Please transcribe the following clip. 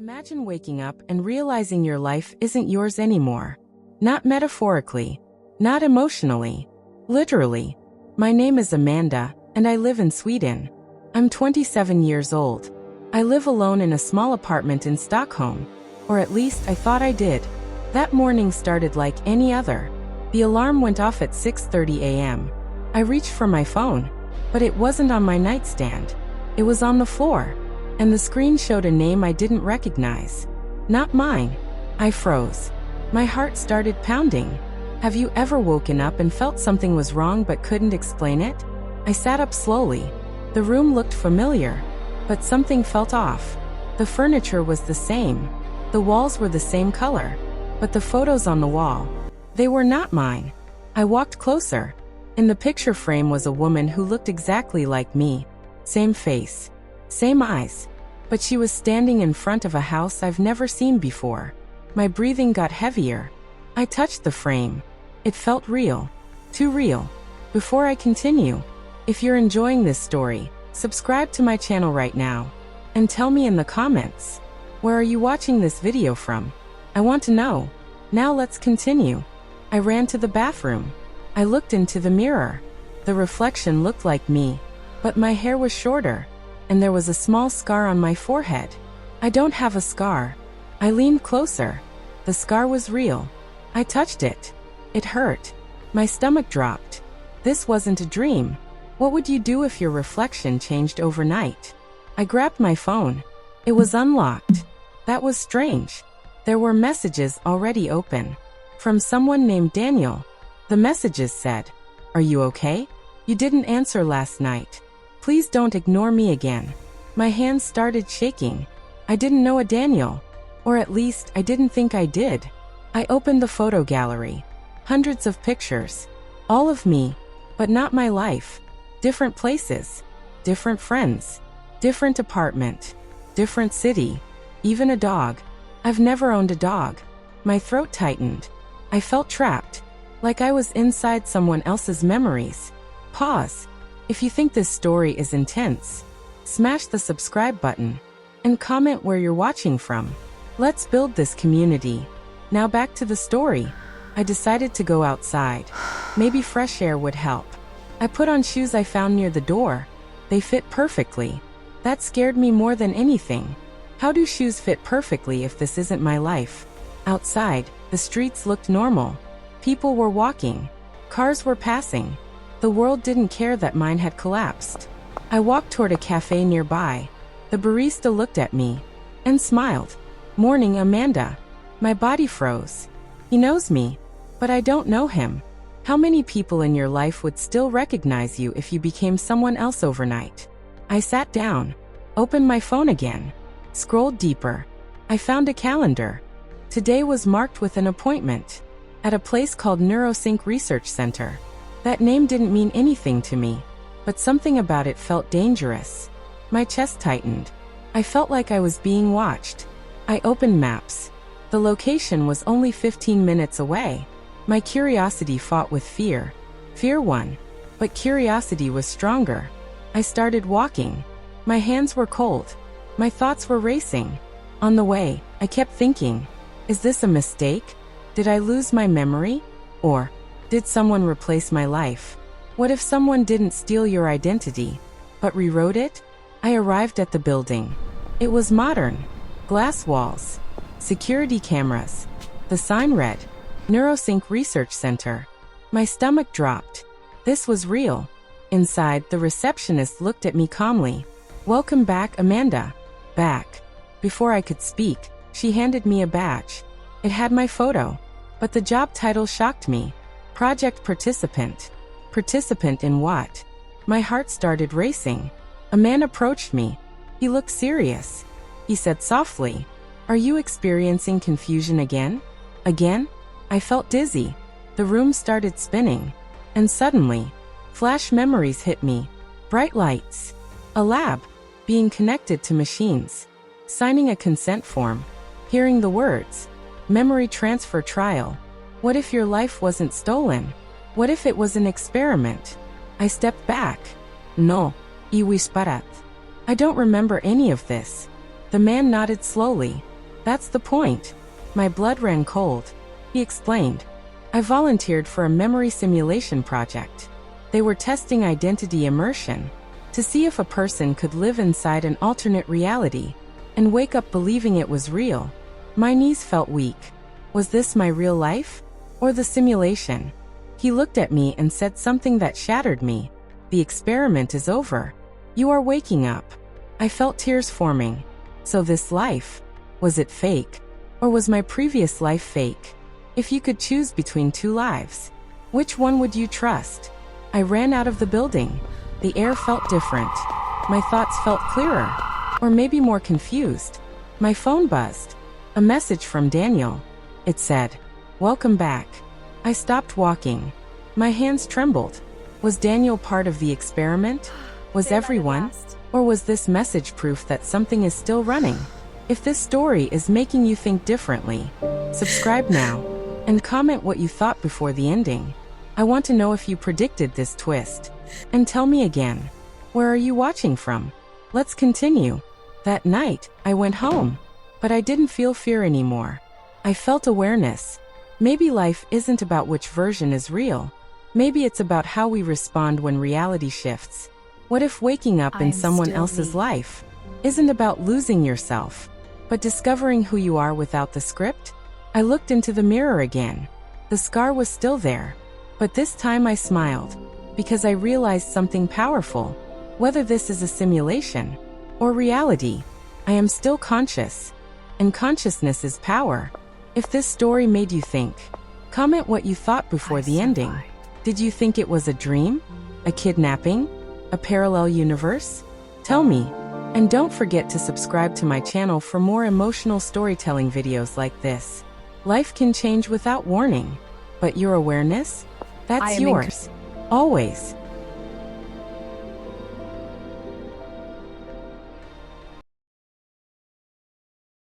Imagine waking up and realizing your life isn't yours anymore. Not metaphorically, not emotionally, literally. My name is Amanda, and I live in Sweden. I'm 27 years old. I live alone in a small apartment in Stockholm, or at least I thought I did. That morning started like any other. The alarm went off at 6:30 a.m. I reached for my phone, but it wasn't on my nightstand. It was on the floor, and the screen showed a name I didn't recognize. Not mine. I froze. My heart started pounding. Have you ever woken up and felt something was wrong but couldn't explain it? I sat up slowly. The room looked familiar, but something felt off. The furniture was the same. The walls were the same color, but the photos on the wall, they were not mine. I walked closer. In the picture frame was a woman who looked exactly like me. Same face, same eyes, but she was standing in front of a house I've never seen before. My breathing got heavier. I touched the frame. It felt real. Too real. Before I continue, if you're enjoying this story, subscribe to my channel right now. And tell me in the comments, where are you watching this video from? I want to know. Now let's continue. I ran to the bathroom. I looked into the mirror. The reflection looked like me, but my hair was shorter, and there was a small scar on my forehead. I don't have a scar. I leaned closer. The scar was real. I touched it. It hurt. My stomach dropped. This wasn't a dream. What would you do if your reflection changed overnight? I grabbed my phone. It was unlocked. That was strange. There were messages already open. From someone named Daniel. The messages said, "Are you okay? You didn't answer last night. Please don't ignore me again." My hands started shaking. I didn't know a Daniel. Or at least, I didn't think I did. I opened the photo gallery. Hundreds of pictures. All of me, but not my life. Different places. Different friends. Different apartment. Different city. Even a dog. I've never owned a dog. My throat tightened. I felt trapped. Like I was inside someone else's memories. Pause. If you think this story is intense, smash the subscribe button and comment where you're watching from. Let's build this community. Now back to the story. I decided to go outside. Maybe fresh air would help. I put on shoes I found near the door. They fit perfectly. That scared me more than anything. How do shoes fit perfectly if this isn't my life? Outside, the streets looked normal. People were walking. Cars were passing. The world didn't care that mine had collapsed. I walked toward a cafe nearby. The barista looked at me and smiled. "Morning, Amanda." My body froze. He knows me, but I don't know him. How many people in your life would still recognize you if you became someone else overnight? I sat down, opened my phone again, scrolled deeper. I found a calendar. Today was marked with an appointment at a place called Neurosync Research Center. That name didn't mean anything to me, but something about it felt dangerous. My chest tightened. I felt like I was being watched. I opened maps. The location was only 15 minutes away. My curiosity fought with fear. Fear won, but curiosity was stronger. I started walking. My hands were cold. My thoughts were racing. On the way, I kept thinking, is this a mistake? Did I lose my memory? Or did someone replace my life? What if someone didn't steal your identity, but rewrote it? I arrived at the building. It was modern. Glass walls. Security cameras. The sign read, Neurosync Research Center. My stomach dropped. This was real. Inside, the receptionist looked at me calmly. "Welcome back, Amanda." Back. Before I could speak, she handed me a badge. It had my photo, but the job title shocked me. Project participant. Participant in what? My heart started racing. A man approached me. He looked serious. He said softly, "Are you experiencing confusion again?" Again? I felt dizzy. The room started spinning. And suddenly, flash memories hit me. Bright lights. A lab. Being connected to machines. Signing a consent form. Hearing the words. Memory transfer trial. What if your life wasn't stolen? What if it was an experiment? I stepped back. No, I don't remember any of this. The man nodded slowly. That's the point. My blood ran cold. He explained. I volunteered for a memory simulation project. They were testing identity immersion to see if a person could live inside an alternate reality and wake up believing it was real. My knees felt weak. Was this my real life? Or the simulation? He looked at me and said something that shattered me. The experiment is over. You are waking up. I felt tears forming. So this life, was it fake? Or was my previous life fake? If you could choose between two lives, which one would you trust? I ran out of the building. The air felt different. My thoughts felt clearer. Or maybe more confused. My phone buzzed. A message from Daniel. It said, "Welcome back." I stopped walking. My hands trembled. Was Daniel part of the experiment? Was everyone? Or was this message proof that something is still running? If this story is making you think differently, subscribe now and comment what you thought before the ending. I want to know if you predicted this twist. And tell me again, where are you watching from? Let's continue. That night, I went home, but I didn't feel fear anymore. I felt awareness. Maybe life isn't about which version is real. Maybe it's about how we respond when reality shifts. What if waking up in someone else's life isn't about losing yourself, but discovering who you are without the script? I looked into the mirror again. The scar was still there, but this time I smiled, because I realized something powerful. Whether this is a simulation or reality, I am still conscious, and consciousness is power. If this story made you think, comment what you thought before the ending. Did you think it was a dream? A kidnapping? A parallel universe? Tell me. And don't forget to subscribe to my channel for more emotional storytelling videos like this. Life can change without warning, but your awareness? That's yours. Always.